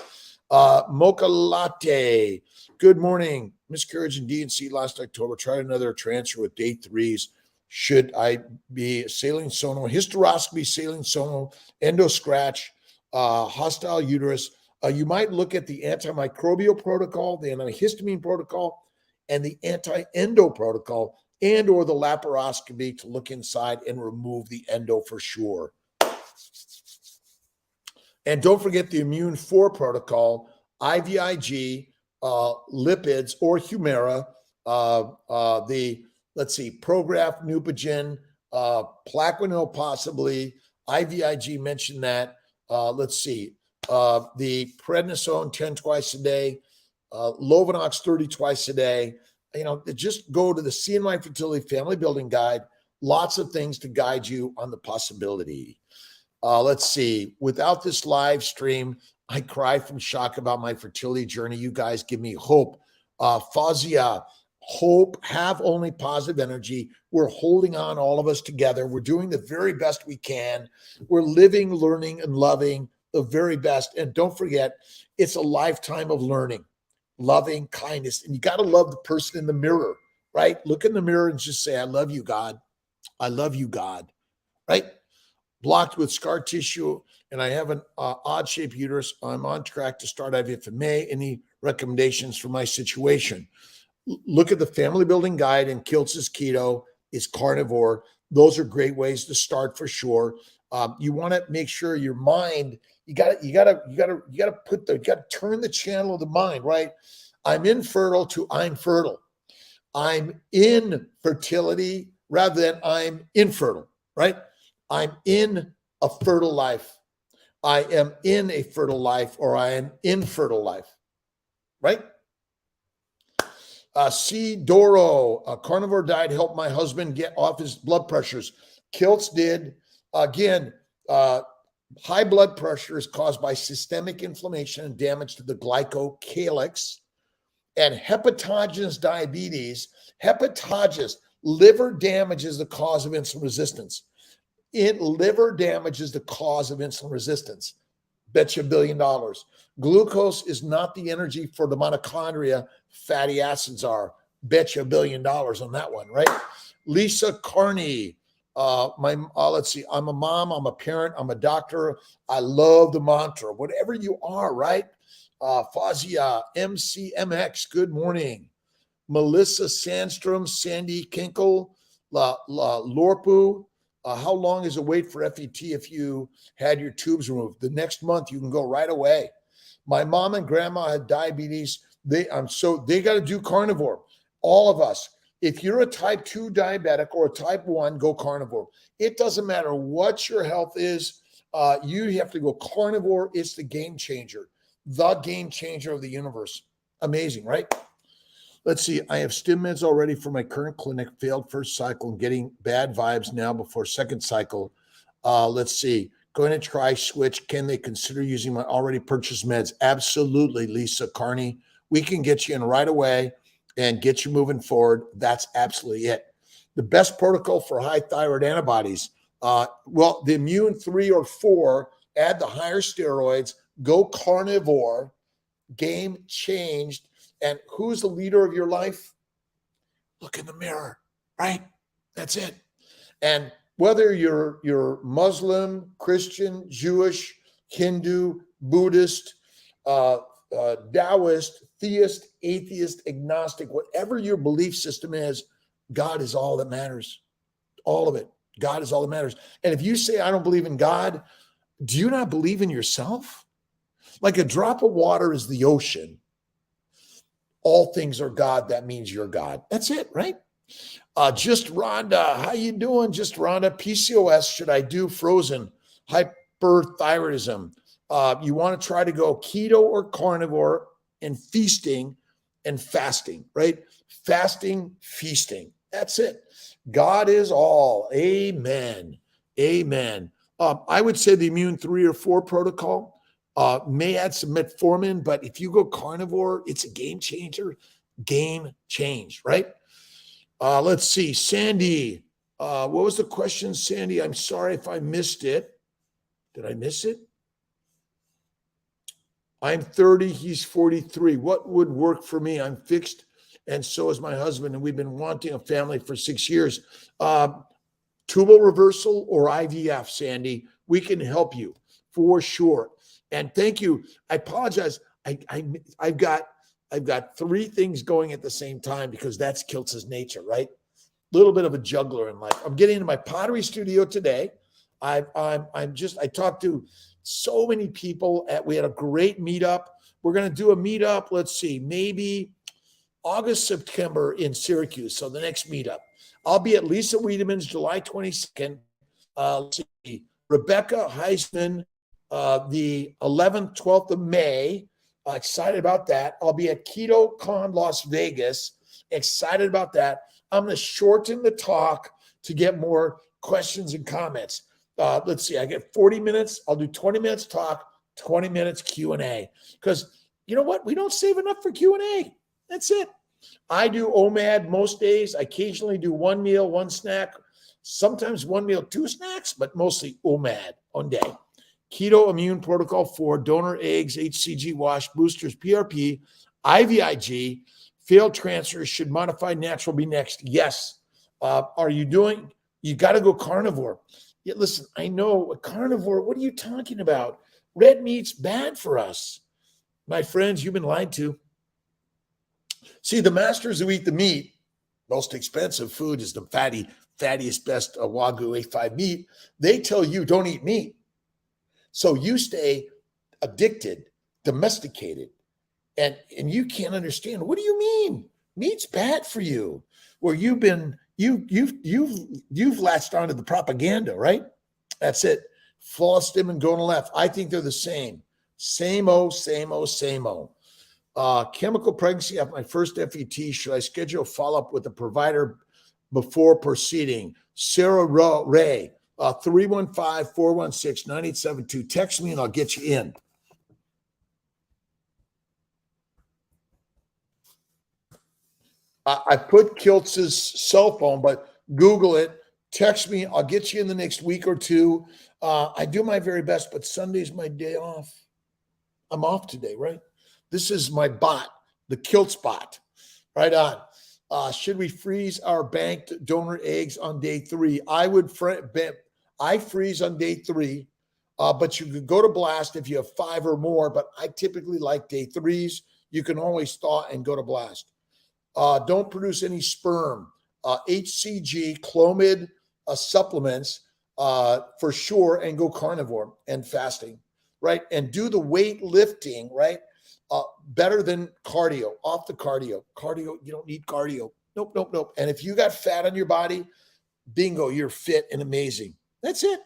Mocha Latte. Good morning. Miscarriage in D&C last October. Tried another transfer with day 3s. Should I be saline sono, hysteroscopy, saline sono, endo scratch, hostile uterus? You might look at the antimicrobial protocol, the antihistamine protocol, and the anti-endo protocol, and or the laparoscopy to look inside and remove the endo for sure. And don't forget the Immune 4 protocol, IVIG, lipids, or Humira, Prograf, Neupogen, Plaquenil possibly, IVIG mentioned that. Let's see, the prednisone 10 twice a day, Lovenox 30 twice a day. Just go to the CNY Fertility Family Building Guide. Lots of things to guide you on the possibility. Let's see. Without this live stream, I cry from shock about my fertility journey. You guys give me hope. Fazia, hope, have only positive energy. We're holding on, all of us together. We're doing the very best we can. We're living, learning, and loving the very best. And don't forget, it's a lifetime of learning, loving, kindness. And you got to love the person in the mirror, right? Look in the mirror and just say, I love you, God. I love you, God, right? Blocked with scar tissue, and I have an odd-shaped uterus. I'm on track to start IVF in May. Any recommendations for my situation? Look at the Family Building Guide, and Kiltz's keto is carnivore. Those are great ways to start for sure. You want to make sure your mind, you got to turn the channel of the mind, right? I'm infertile to I'm fertile. I'm in fertility rather than I'm infertile, right? I'm in a fertile life. I am in a fertile life, or I am infertile life, right? C. Doro, a carnivore diet helped my husband get off his blood pressures. Kiltz did. Again, high blood pressure is caused by systemic inflammation and damage to the glycocalyx, and hepatogenous diabetes. Liver damage is the cause of insulin resistance. Liver damage is the cause of insulin resistance. Bet you $1 billion. Glucose is not the energy for the mitochondria. Fatty acids are. Bet you $1 billion on that one, right? Lisa Carney. Let's see. I'm a mom. I'm a parent. I'm a doctor. I love the mantra. Whatever you are, right? Fazia, MCMX. Good morning. Melissa Sandstrom, Sandy Kinkle, Lorpu. How long is a wait for FET if you had your tubes removed? The next month, you can go right away. My mom and grandma had diabetes. They got to do carnivore. All of us. If you're a type 2 diabetic or a type 1, go carnivore. It doesn't matter what your health is. You have to go carnivore. It's the game changer of the universe. Amazing, right? Let's see. I have stim meds already for my current clinic. Failed first cycle and getting bad vibes now before second cycle. Let's see. Going to try switch. Can they consider using my already purchased meds? Absolutely, Lisa Carney. We can get you in right away and get you moving forward. That's absolutely it. The best protocol for high thyroid antibodies. The immune 3 or 4, add the higher steroids, go carnivore, game changed. And who's the leader of your life? Look in the mirror, right? That's it. And whether you're Muslim, Christian, Jewish, Hindu, Buddhist, Taoist, theist, atheist, agnostic, whatever your belief system is, God is all that matters. All of it. God is all that matters. And if you say, I don't believe in God, do you not believe in yourself? Like a drop of water is the ocean. All things are God. That means you're God. That's it, right? Just Rhonda, how you doing? Just Rhonda, PCOS, should I do frozen? Hyperthyroidism. You want to try to go keto or carnivore and feasting and fasting, right? Fasting, feasting. That's it. God is all. Amen. Amen. I would say the immune 3 or 4 protocol. May add some metformin, but if you go carnivore, it's a game changer. Game change, right? Let's see. Sandy, what was the question, Sandy? I'm sorry if I missed it. Did I miss it? I'm 30. He's 43. What would work for me? I'm fixed, and so is my husband, and we've been wanting a family for 6 years. Tubal reversal or IVF, Sandy, we can help you for sure. And thank you. I apologize. I've got 3 things going at the same time because that's Kiltz's nature, right? A little bit of a juggler in life. I'm getting into my pottery studio today. I talked to so many people. We had a great meetup. We're going to do a meetup. Let's see, maybe August, September in Syracuse. So the next meetup. I'll be at Lisa Wiedemann's July 22nd. Let's see, Rebecca Heisman, the 11th, 12th of May. Excited about that. I'll be at Keto Con Las Vegas. Excited about that. I'm going to shorten the talk to get more questions and comments. Let's see, I get 40 minutes. I'll do 20 minutes talk, 20 minutes Q&A. Because you know what? We don't save enough for Q&A. That's it. I do OMAD most days. I occasionally do one meal, one snack, sometimes one meal, two snacks, but mostly OMAD on day. Keto Immune Protocol 4, donor eggs, HCG wash, boosters, PRP, IVIG, failed transfers, should modified natural be next? Yes. Are you doing? You got to go carnivore. Yeah, listen, I know a carnivore. What are you talking about? Red meat's bad for us. My friends, you've been lied to. See, the masters who eat the meat, most expensive food is the fattiest, best Wagyu A5 meat. They tell you don't eat meat. So you stay addicted, domesticated, and you can't understand. What do you mean? Meat's bad for you. Where you've latched onto the propaganda, right? That's it. False stim and going left. I think they're the same. Same o, same o, same o. Chemical pregnancy after my first FET. Should I schedule a follow-up with the provider before proceeding? Sarah Ray, 315-416-9872. Text me and I'll get you in. I put Kiltz's cell phone, but Google it. Text me. I'll get you in the next week or two. I do my very best, but Sunday's my day off. I'm off today, right? This is my bot, the Kiltz bot. Right on. Should we freeze our banked donor eggs on day 3? I freeze on day 3, but you could go to blast if you have 5 or more, but I typically like day 3s. You can always thaw and go to blast. Don't produce any sperm. HCG, Clomid supplements for sure, and go carnivore and fasting, right? And do the weight lifting, right? Better than cardio, off the cardio. Cardio, you don't need cardio. Nope. And if you got fat on your body, bingo, you're fit and amazing. That's it.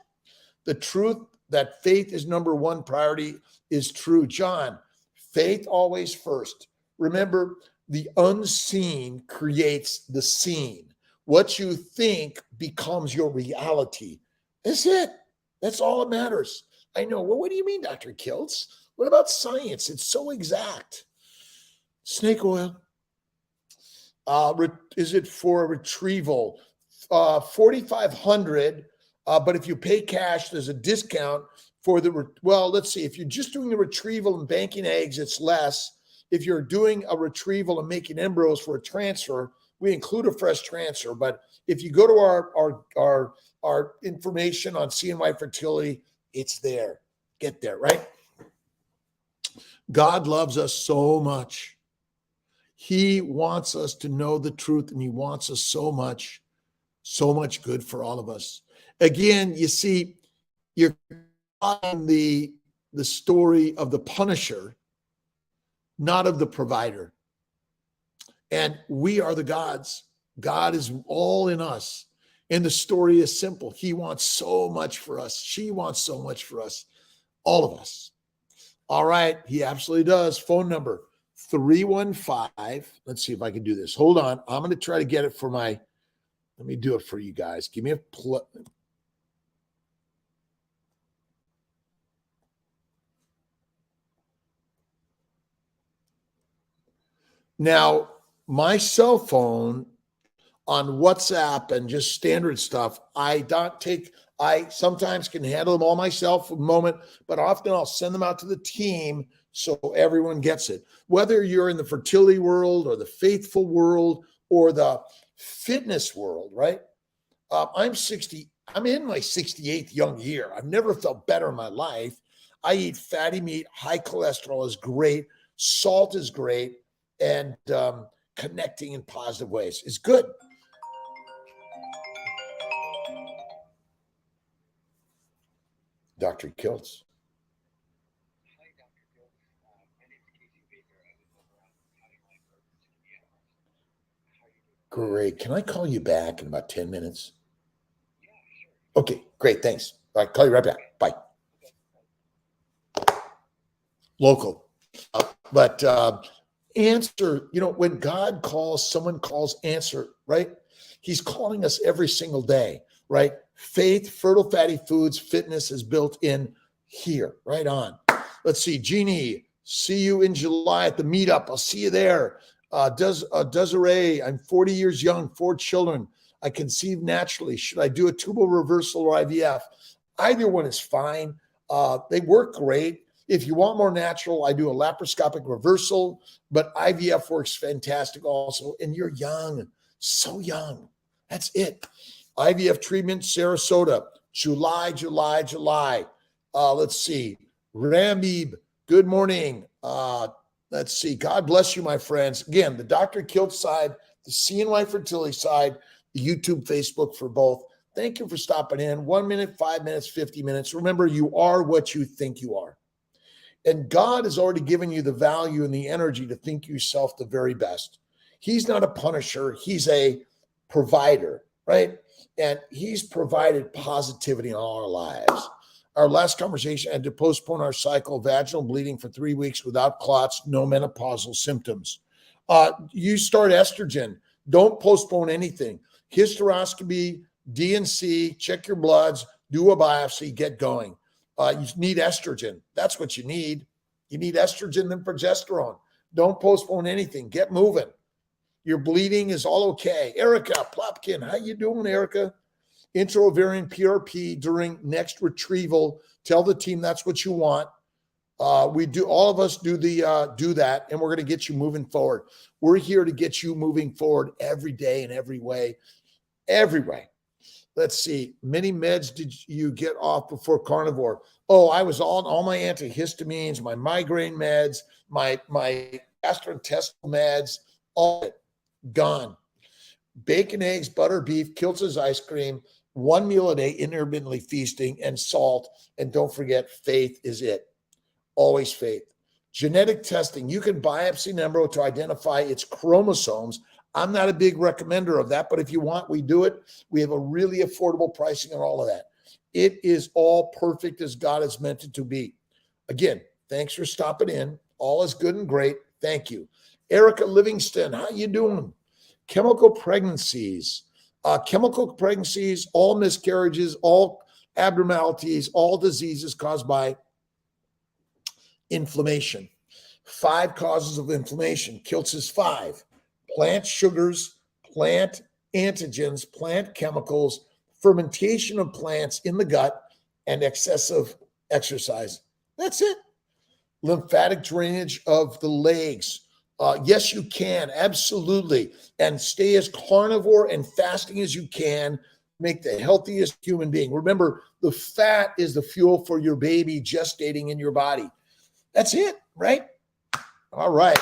The truth that faith is number one priority is true. John, faith always first. Remember, the unseen creates the seen. What you think becomes your reality. That's it. That's all that matters. I know. Well, what do you mean, Dr. Kiltz? What about science? It's so exact. Snake oil. Is it for retrieval? 4,500. But if you pay cash, there's a discount for the, let's see. If you're just doing the retrieval and banking eggs, it's less. If you're doing a retrieval and making embryos for a transfer, we include a fresh transfer. But if you go to our information on CNY Fertility, it's there. Get there, right? God loves us so much. He wants us to know the truth, and he wants us so much good for all of us. Again, you see, you're on the story of the punisher, not of the provider. And we are the gods. God is all in us. And the story is simple. He wants so much for us. She wants so much for us. All of us. All right. He absolutely does. Phone number 315. Let's see if I can do this. Hold on. I'm going to try to get it for let me do it for you guys. Give me a Now, my cell phone on WhatsApp and just standard stuff, I sometimes can handle them all myself for a moment, but often I'll send them out to the team so everyone gets it. Whether you're in the fertility world or the faithful world or the fitness world, right? I'm 60. I'm in my 68th young year. I've never felt better in my life. I eat fatty meat. High cholesterol is great. Salt is great. And connecting in positive ways is good. Dr. Kiltz. Hi, Dr. Bill. My name is Casey Baker. I live over on County Line Road in Indiana. Great. Can I call you back in about 10 minutes? Okay, great. Thanks. All right, call you right back. Bye. Local. But answer, when God calls, someone calls, answer, right? He's calling us every single day, right? Faith, fertile fatty foods, fitness is built in here, right on. Let's see, Jeannie, see you in July at the meetup. I'll see you there. Desiree, I'm 40 years young, 4 children. I conceive naturally. Should I do a tubal reversal or IVF? Either one is fine. They work great. If you want more natural, I do a laparoscopic reversal, but IVF works fantastic also. And you're young, so young. That's it. IVF treatment, Sarasota, July. Let's see. Ramib, good morning. Let's see. God bless you, my friends. Again, the Dr. Kilt side, the CNY Fertility side, the YouTube, Facebook for both. Thank you for stopping in. 1 minute, 5 minutes, 50 minutes. Remember, you are what you think you are. And God has already given you the value and the energy to think yourself the very best. He's not a punisher. He's a provider, right? And he's provided positivity in all our lives. Our last conversation, I had to postpone our cycle, vaginal bleeding for 3 weeks without clots, no menopausal symptoms. You start estrogen. Don't postpone anything. Hysteroscopy, DNC, check your bloods, do a biopsy, get going. You need estrogen. That's what you need. You need estrogen and progesterone. Don't postpone anything. Get moving. Your bleeding is all okay. Erica Plopkin, how you doing, Erica? Intra-ovarian PRP during next retrieval. Tell the team that's what you want. We do. All of us do that, and we're going to get you moving forward. We're here to get you moving forward every day in every way. Every way. Let's see. Many meds did you get off before carnivore? Oh, I was on all my antihistamines, my migraine meds, my gastrointestinal meds, all of it gone. Bacon, eggs, butter, beef, Kiltz's ice cream, 1 meal a day, intermittently feasting, and salt. And don't forget, faith is it. Always faith. Genetic testing. You can biopsy an embryo to identify its chromosomes. I'm not a big recommender of that, but if you want, we do it. We have a really affordable pricing on all of that. It is all perfect as God has meant it to be. Again, thanks for stopping in. All is good and great. Thank you. Erica Livingston, how you doing? Chemical pregnancies. All miscarriages, all abnormalities, all diseases caused by inflammation. 5 causes of inflammation. Kiltz is 5. Plant sugars, plant antigens, plant chemicals, fermentation of plants in the gut, and excessive exercise. That's it. Lymphatic drainage of the legs. Yes, you can. Absolutely. And stay as carnivore and fasting as you can. Make the healthiest human being. Remember, the fat is the fuel for your baby gestating in your body. That's it, right? All right.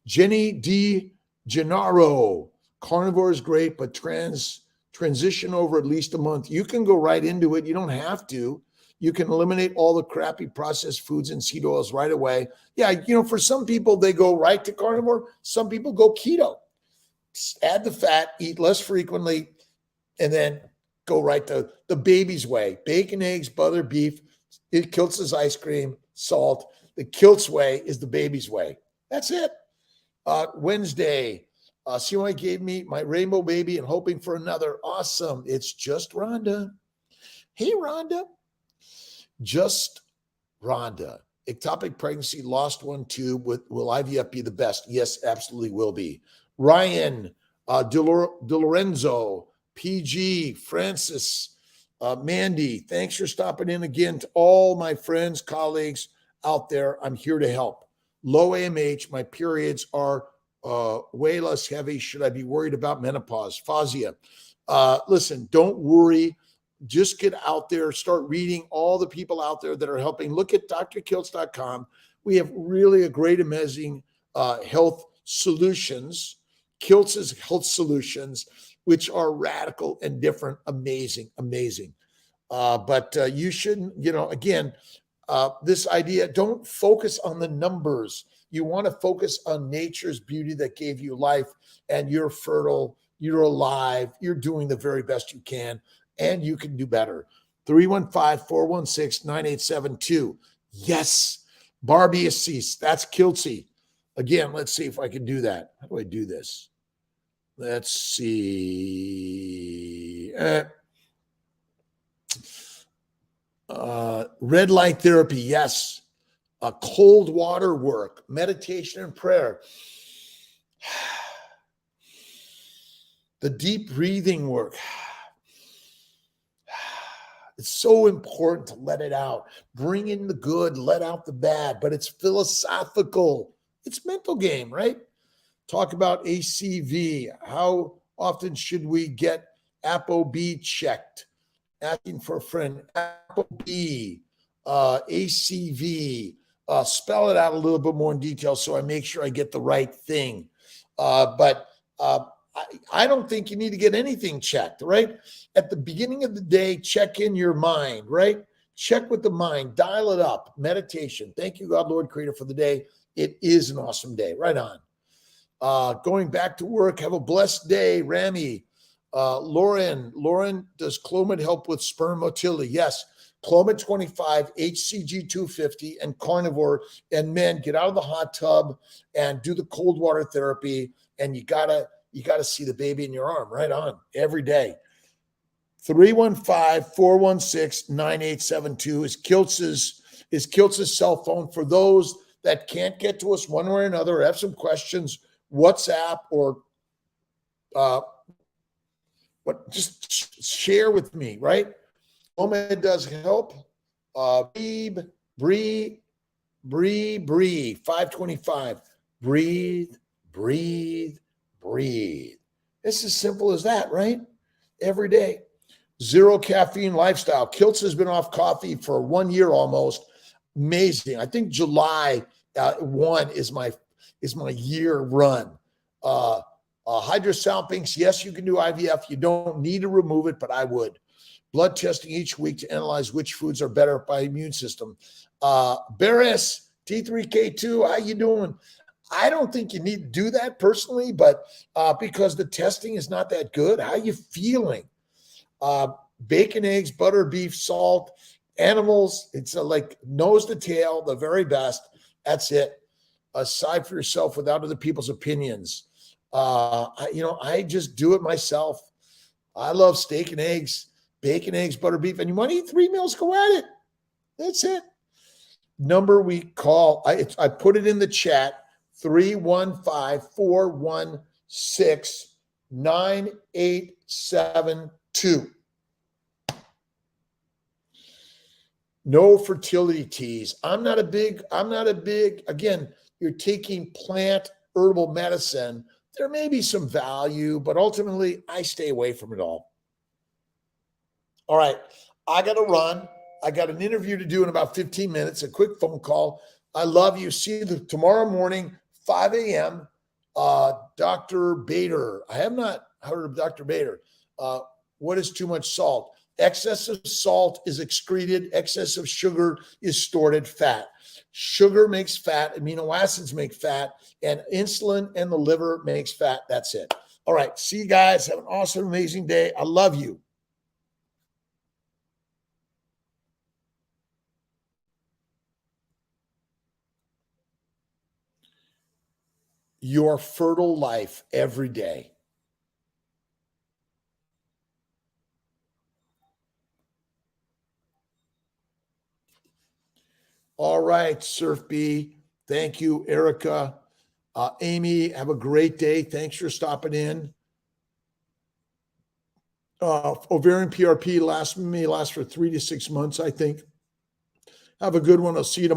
Jenny D. Gennaro, carnivore is great, but transition over at least a month. You can go right into it. You don't have to. You can eliminate all the crappy processed foods and seed oils right away. Yeah, for some people, they go right to carnivore. Some people go keto. Just add the fat, eat less frequently, and then go right to the baby's way. Bacon, eggs, butter, beef, Kiltz's ice cream, salt. The Kiltz way is the baby's way. That's it. Wednesday, CY gave me my rainbow baby and hoping for another. Awesome. It's just Rhonda. Hey, Rhonda. Just Rhonda. Ectopic pregnancy, lost one tube. Will IVF be the best? Yes, absolutely will be. Ryan, DeLorenzo, PG, Francis, Mandy, thanks for stopping in again. To all my friends, colleagues out there, I'm here to help. Low AMH, my periods are way less heavy. Should I be worried about menopause? Fazia. Listen, don't worry. Just get out there, start reading all the people out there that are helping. Look at drkiltz.com. We have really a great, amazing health solutions, Kiltz's health solutions, which are radical and different. Amazing. But you shouldn't, again, this idea, don't focus on the numbers. You want to focus on nature's beauty that gave you life and you're fertile you're alive, you're doing the very best you can, and you can do better. 315-416-9872. Yes. Barbie Assis. That's Kiltsy. Again, let's see if I can do that. How do I do this? Let's see. Red light therapy. Yes. Cold water work, meditation and prayer. The deep breathing work. It's so important to let it out. Bring in the good, let out the bad, but it's philosophical. It's mental game, right? Talk about ACV. How often should we get ApoB checked? Asking for a friend. ApoB, ACV. Spell it out a little bit more in detail so I make sure I get the right thing. But I don't think you need to get anything checked, right? At the beginning of the day, check in your mind, right? Check with the mind, dial it up, meditation. Thank you, God, Lord, Creator, for the day. It is an awesome day. Right on. Going back to work. Have a blessed day, Rami. Lauren, does Clomid help with sperm motility? Yes. Clomid 25, HCG 250, and carnivore. And men, get out of the hot tub and do the cold water therapy. And you gotta see the baby in your arm. Right on. Every day. 315-416-9872 is Kiltz's cell phone. For those that can't get to us one way or another, have some questions, WhatsApp or just share with me, right? Clomid does help. Breathe, 525. Breathe. It's as simple as that, right? Every day. Zero caffeine lifestyle. Kiltz has been off coffee for 1 year almost. Amazing. I think July 1 is my year run. Hydrosalpinx, yes, you can do IVF. You don't need to remove it, but I would. Blood testing each week to analyze which foods are better by immune system. Barris, T3K2, how you doing? I don't think you need to do that personally, but because the testing is not that good. How you feeling? Bacon, eggs, butter, beef, salt, animals. It's like nose to tail, the very best. That's it. Aside for yourself without other people's opinions. I just do it myself. I love steak and eggs, bacon, eggs, butter, beef. And you want to eat 3 meals, go at it. That's it. Number we call, I put it in the chat, 315-416-9872. No fertility teas. I'm not a big, again, you're taking plant herbal medicine. There may be some value, but ultimately I stay away from it all. All right. I got to run. I got an interview to do in about 15 minutes, a quick phone call. I love you. See you tomorrow morning, 5 a.m. Dr. Bader. I have not heard of Dr. Bader. What is too much salt? Excess of salt is excreted. Excess of sugar is stored fat. Sugar makes fat. Amino acids make fat. And insulin and the liver makes fat. That's it. All right. See you guys. Have an awesome, amazing day. I love you. Your fertile life every day. All right, Surf B. Thank you, Erica. Amy, have a great day. Thanks for stopping in. Ovarian PRP may last for 3 to 6 months, I think. Have a good one. I'll see you tomorrow.